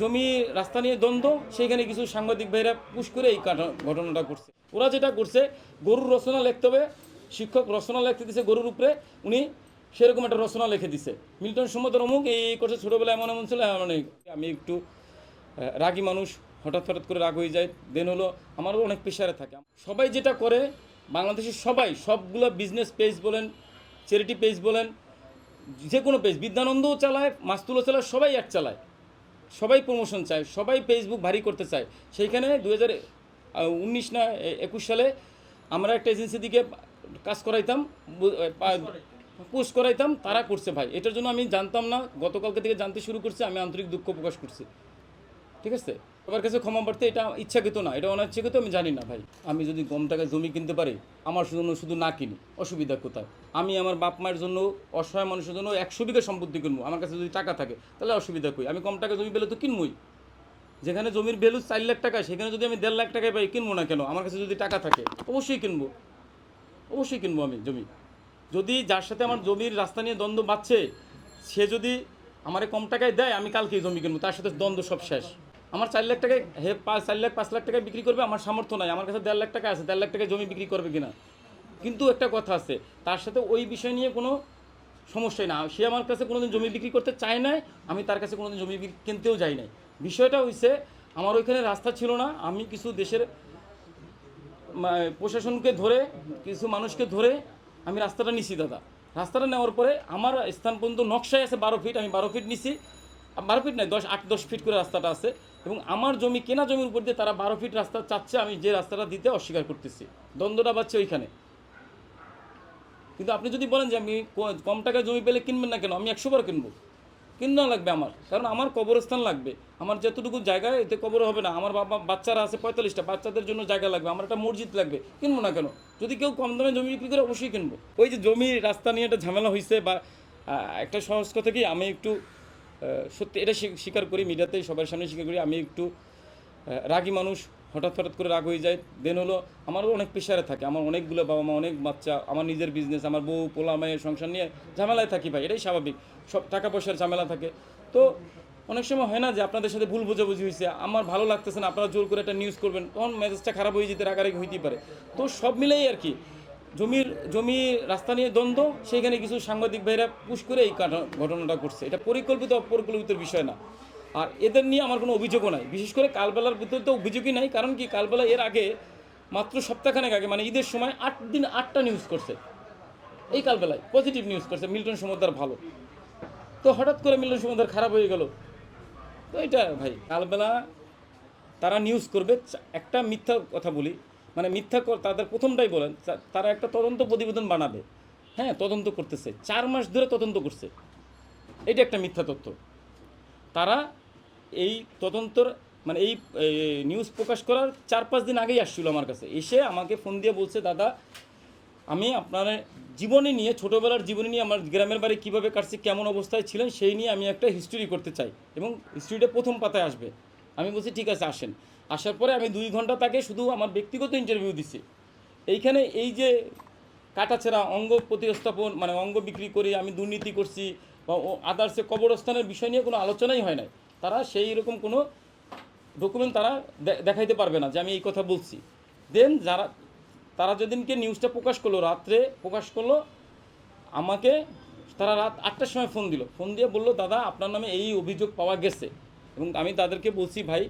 জমি রাস্তা নিয়ে দ্বন্দ্ব, সেইখানে কিছু সাংবাদিক ভাইরা পুশ করে এই ঘটনাটা করছে। ওরা যেটা করছে, গরুর রচনা লিখতে হবে, শিক্ষক রচনা লিখতে দিছে গরুর উপরে, উনি সেরকম একটা রচনা লিখে দিছে, মিল্টন সুমদের অমুক এই করছে, ছোটোবেলায় এমন এমন ছিল এমন। আমি একটু রাগী মানুষ, হঠাৎ হঠাৎ করে রাগ হয়ে যায়। দেন হলো আমারও অনেক প্রেশারে থাকে। সবাই যেটা করে বাংলাদেশের সবগুলো বিজনেস পেজ বলেন, চ্যারিটি পেজ বলেন, যে কোনো পেজ, বিদ্যানন্দও চালায়, মাস্তুলও চালায়, সবাই অ্যাড চালায়, সবাই প্রমোশন চায়, সবাই ফেসবুক ভারী করতে চায়। সেইখানে 2019 না 21 সালে আমরা একটা এজেন্সি দিকে কাজ করাইতাম, পোস্ট করাইতাম, তারা করছে ভাই। এটার জন্য আমি জানতাম না, গতকালকে থেকে জানতে শুরু করছি, আমি আন্তরিক দুঃখ প্রকাশ করছি। ঠিক আছে, সবার কাছে ক্ষমা প্রার্থী, এটা ইচ্ছাকৃত না, এটা অনিচ্ছাকৃত, আমি জানি না ভাই। আমি যদি কম টাকায় জমি কিনতে পারি, আমার জন্য শুধু না কিনি, অসুবিধা কোথায়? আমি আমার বাপ মায়ের জন্য, অসহায় মানুষের জন্য 100 বিঘা সম্পত্তি কিনবো, আমার কাছে যদি টাকা থাকে, তাহলে অসুবিধা কই? আমি কম টাকায় জমি পেলে তো কিনবই। যেখানে জমির ভ্যালু 4 লাখ টাকা, সেখানে যদি আমি 1.5 লাখ টাকায় পাই, কিনবো না কেন? আমার কাছে যদি টাকা থাকে অবশ্যই কিনবো, অবশ্যই কিনবো আমি জমি। যদি যার সাথে আমার জমির রাস্তা নিয়ে দ্বন্দ্ব বাড়ছে, সে যদি আমারে কম টাকায় দেয়, আমি কালকেই জমি কিনবো, তার সাথে দ্বন্দ্ব সব শেষ। আমার 4 লাখ টাকায় 4 লাখ 5 লাখ টাকায় বিক্রি করবে, আমার সামর্থ্য নাই, আমার কাছে 1.5 লাখ টাকা আছে, 1.5 লাখ টাকায় জমি বিক্রি করবে কিনা। কিন্তু একটা কথা আছে, তার সাথে ওই বিষয় নিয়ে কোনো সমস্যাই না। সে আমার কাছে কোনোদিন জমি বিক্রি করতে চায় নাই, আমি তার কাছে কোনোদিন জমি কিনতেও যাই নাই। বিষয়টা হইছে, আমার ওইখানে রাস্তা ছিল না, আমি কিছু দেশের প্রশাসনকে ধরে, কিছু মানুষকে ধরে আমি রাস্তাটা নিছি দাদা। রাস্তাটা নেওয়ার পরে আমার স্থান পর্যন্ত নকশায় আছে 12 ফিট, আমি 12 ফিট নিছি। 12 ফিট নয়, 8-10 ফিট করে রাস্তাটা আছে। এবং আমার জমি, কেনা জমির উপর দিয়ে তারা 12 ফিট রাস্তা চাচ্ছে, আমি যে রাস্তাটা দিতে অস্বীকার করতেছি। দ্বন্দ্বটা বাড়ছে ওইখানে। কিন্তু আপনি যদি বলেন যে আমি কম টাকায় জমি পেলে কিনবেন না কেন, আমি 100 বার কিনবো, কিনা লাগবে আমার, কারণ আমার কবরস্থান লাগবে। আমার যতটুকু জায়গা, এতে কবর হবে না। আমার বাচ্চারা আছে 45টা, বাচ্চাদের জন্য জায়গা লাগবে, আমার একটা মসজিদ লাগবে, কিনবো না কেন? যদি কেউ কম দামে জমি বিক্রি করে, অবশ্যই কিনবো। ওই যে জমি রাস্তা নিয়ে একটা ঝামেলা হয়েছে, বা একটা সহজ কথা কি, আমি একটু সত্যি এটা স্বীকার করি, মিডিয়াতেই সবার সামনে স্বীকার করি, আমি একটু রাগী মানুষ, হঠাৎ হঠাৎ করে রাগ হয়ে যায়। দেন হলো আমারও অনেক প্রেশারে থাকে, আমার অনেকগুলো বাবা মা, অনেক বাচ্চা, আমার নিজের বিজনেস, আমার বউ পোলা মেয়ের সংসার নিয়ে ঝামেলায় থাকি ভাই, এটাই স্বাভাবিক। সব টাকা পয়সার ঝামেলা থাকে। তো অনেক সময় হয় না যে আপনাদের সাথে ভুল বোঝাবুঝি হয়েছে, আমার ভালো লাগতেছে না, আপনারা জোর করে একটা নিউজ করবেন, তখন মেজাজটা খারাপ হয়ে যেতে, রাগারাগি হইতেই পারে। তো সব মিলেই আর কি, জমি রাস্তা নিয়ে দ্বন্দ্ব, সেইখানে কিছু সাংবাদিক ভাইরা পুশ করে এই ঘটনাটা করছে। এটা পরিকল্পিত অপরিকল্পিত বিষয় না। আর এদের নিয়ে আমার কোনো অভিযোগও নাই, বিশেষ করে কালবেলার ভিতরে তো অভিযোগই নাই। কারণ কি, কালবেলা এর আগে মাত্র সপ্তাহখানেক আগে, মানে ঈদের সময় 8 দিন 8টা নিউজ করছে। এই কালবেলায় পজিটিভ নিউজ করছে, মিল্টন সমদ্দার ভালো। তো হঠাৎ করে মিল্টন সমদ্দার খারাপ হয়ে গেল। তো এটা ভাই, কালবেলা তারা নিউজ করবে, একটা মিথ্যা কথা বলি, মানে মিথ্যা তাদের প্রথমটাই বলেন, তারা একটা তদন্ত প্রতিবেদন বানাবে। হ্যাঁ, তদন্ত করতেছে, 4 মাস ধরে তদন্ত করছে, এটা একটা মিথ্যা তথ্য। তারা এই তদন্তর, মানে এই নিউজ প্রকাশ করার 4-5 দিন আগেই আসছিল আমার কাছে, এসে আমাকে ফোন দিয়ে বলছে, দাদা আমি আপনার জীবনী নিয়ে, ছোটোবেলার জীবনী নিয়ে, আমার গ্রামের বাড়ি কীভাবে কাটছে, কেমন অবস্থায় ছিলেন, সেই নিয়ে আমি একটা হিস্ট্রি করতে চাই, এবং হিস্ট্রিটা প্রথম পাতায় আসবে। আমি বলছি ঠিক আছে, আসেন। আসার পরে আমি 2 ঘন্টা তাকে শুধু আমার ব্যক্তিগত ইন্টারভিউ দিছি। এইখানে এই যে কাটাছেঁড়া অঙ্গ প্রতিস্থাপন, মানে অঙ্গ বিক্রি করে আমি দুর্নীতি করছি বা আদার্সে কবরস্থানের বিষয় নিয়ে কোনো আলোচনাই হয় নাই। তারা সেই রকম কোনো ডকুমেন্ট তারা দেখাইতে পারবে না যে আমি এই কথা বলছি। দেন তারা যেদিনকে নিউজটা প্রকাশ করলো, রাত্রে প্রকাশ করলো, আমাকে তারা রাত 8টার সময় ফোন দিল, ফোন দিয়ে বললো, দাদা আপনার নামে এই অভিযোগ পাওয়া গেছে। এবং আমি তাদেরকে বলছি, ভাই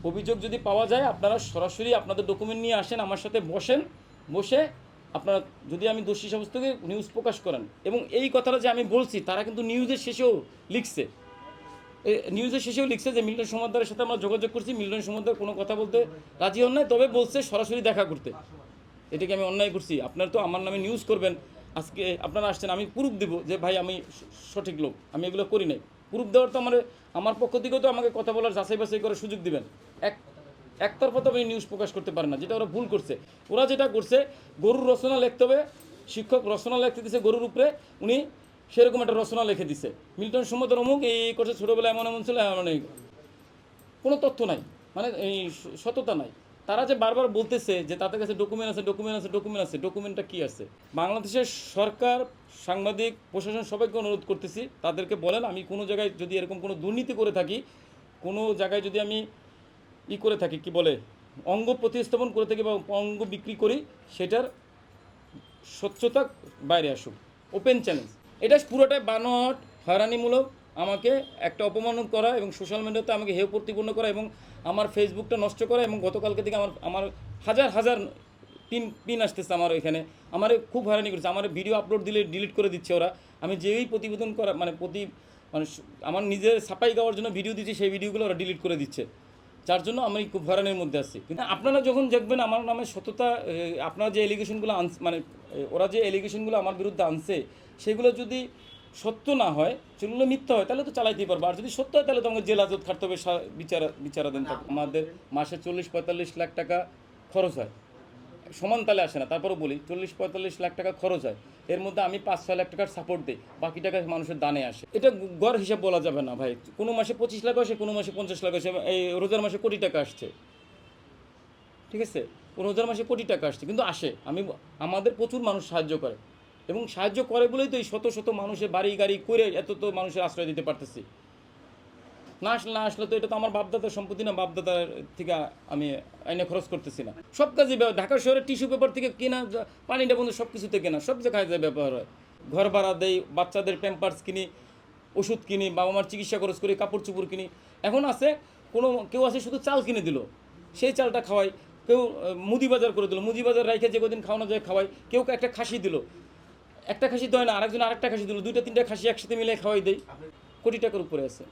অভিযোগ যদি পাওয়া যায়, আপনারা সরাসরি আপনাদের ডকুমেন্ট নিয়ে আসেন, আমার সাথে বসেন, বসে আপনারা যদি আমি দোষী সাব্যস্ত করে নিউজ প্রকাশ করেন। এবং এই কথাটা যে আমি বলছি, তারা কিন্তু নিউজের শেষেও লিখছে, যে মিল্টন সমদ্দারের সাথে আমরা যোগাযোগ করছি, মিল্টন সমদ্দার কোনো কথা বলতে রাজি হন নাই, তবে বলছে সরাসরি দেখা করতে। এটাকে আমি অন্যায় করছি? আপনার তো আমার নামে নিউজ করবেন, আজকে আপনারা আসছেন, আমি প্রুফ দেবো যে ভাই আমি সঠিক লোক, আমি এগুলো করি নাই। প্রুফ দেওয়ার তো আমার পক্ষ থেকেও তো আমাকে কথা বলার যাচাই বাছাই করার সুযোগ দিবেন। একতরফা তো আমি নিউজ প্রকাশ করতে পারেন না, যেটা ওরা ভুল করছে। ওরা যেটা করছে, গরুর রচনা লিখতে হবে, শিক্ষক রচনা লিখতে দিছে গরুর উপরে, উনি সেরকম একটা রচনা লিখে দিছে, মিল্টন সুমদের অমুক এই করছে, ছোটোবেলায় এমন এমন ছিল এমন। কোনো তথ্য নাই, মানে এই সততা নাই। তারা যে বারবার বলতেছে যে তাদের কাছে ডকুমেন্ট আছে, ডকুমেন্টটা কী আছে? বাংলাদেশের সরকার, সাংবাদিক, প্রশাসন, সবাইকে অনুরোধ করতেছি, তাদেরকে বলেন আমি কোনো জায়গায় যদি এরকম কোনো দুর্নীতি করে থাকি, কোনো জায়গায় যদি আমি করে থাকি কি বলে অঙ্গ প্রতিস্থাপন করে থাকি বা অঙ্গ বিক্রি করি, সেটার স্বচ্ছতা বাইরে আসুক, ওপেন চ্যালেঞ্জ। এটা পুরোটাই বানোয়াট, হয়রানিমূলক, আমাকে একটা অপমান করা এবং সোশ্যাল মিডিয়াতে আমাকে হেয় প্রতিপন্ন করা এবং আমার ফেসবুকটা নষ্ট করা। এবং গতকালকে থেকে আমার হাজার হাজার পিন আসতেছে আমার এখানে, আমার খুব হয়রানি করছে। আমার ভিডিও আপলোড দিলে ডিলিট করে দিচ্ছে ওরা। আমি যেই প্রতিবেদন করা মানে আমার নিজের ছাপাই গাওয়ার জন্য ভিডিও দিচ্ছি, সেই ভিডিওগুলো ওরা ডিলিট করে দিচ্ছে, যার জন্য আমি খুব হয়রানির মধ্যে আছি। কিন্তু আপনারা যখন দেখবেন আমার নামে সততা, আপনারা যে এলিগেশনগুলো মানে ওরা যে এলিগেশনগুলো আমার বিরুদ্ধে আনছে সেগুলো যদি সত্য না হয়, সেগুলো মিথ্যা হয়, তাহলে তো চালাইতেই পারবো। আর যদি সত্য হয় তাহলে তো আমাকে জেল হাজত খাটতে হবে, বিচারাধীন থাকবে। আমাদের মাসে 40-45 লাখ টাকা খরচ হয়, সমান তালে আসে না। তারপরেও বলি 40-45 লাখ টাকা খরচ হয়, এর মধ্যে আমি 5-6 লাখ টাকার সাপোর্ট দিই, বাকি টাকা মানুষের দানে আসে। এটা গড় হিসাব বলা যাবে না ভাই। কোনো মাসে 25 লাখ আসে, কোনো মাসে 50 লাখ আসে। এই রোজার মাসে কোটি টাকা আসছে, ঠিক আছে, রোজার মাসে কোটি টাকা আসছে, কিন্তু আসে। আমাদের প্রচুর মানুষ সাহায্য করে, এবং সাহায্য করে বলেই তো এই শত শত মানুষের বাড়ি গাড়ি করে এত তো মানুষের আশ্রয় দিতে পারতেছি। না আসলে তো এটা তো আমার বাপদাদার সম্পত্তি না, বাপদাদার থেকে আমি আইনে খরচ করতেছি না। সব কাজে ঢাকা শহরে টিস্যু পেপার থেকে কেনা, পানিটা বন্ধু সব কিছুতে কেনা, সব জায়গায় ব্যবহার হয়। ঘর ভাড়া দেই, বাচ্চাদের প্যাম্পার্স কিনি, ওষুধ কিনি, বাবা মার চিকিৎসা খরচ করি, কাপড় চোপড় কিনি। এখন আছে কেউ আছে শুধু চাল কিনে দিল, সেই চালটা খাওয়াই। কেউ মুদি বাজার করে দিল, মুদি বাজার রাইখে যে কদিন খাওয়ানো যায় খাওয়াই। কেউ একটা খাসি দিল, একটা খাসি তো হয় না, আরেকজন আরেকটা খাসি দিল, 2-3টা খাসি একসাথে মিলে খাওয়াই দেয়। কোটি টাকার উপরে আছে,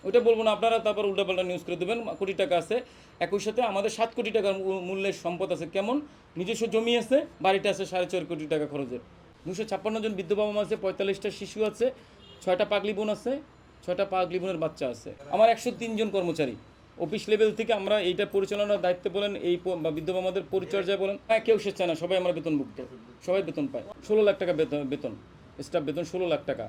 ওইটা বলবো না, আপনারা তারপর উল্টাপাল্টা নিউজ করে দেবেন। কোটি টাকা আছে, একই সাথে আমাদের 7 কোটি টাকার মূল্যের সম্পদ আছে। কেমন? নিজস্ব জমি আছে, বাড়িটা আছে 4.5 কোটি টাকা খরচের। 256 জন বৃদ্ধ বাবা মা আছে, 45টা শিশু আছে, 6টা পাগলি বোন আছে, 6টা পাগলি বোনের বাচ্চা আছে। আমার 103 জন কর্মচারী। অফিস লেভেল থেকে আমরা এইটা পরিচালনার দায়িত্ব বলেন, এই বৃদ্ধ বাবাদের পরিচর্যা বলেন, কেউ শেষ চায় না, সবাই আমরা বেতনভুক্ত, সবাই বেতন পায়। 16 লাখ টাকা বেতন, স্টাফ বেতন 16 লাখ টাকা।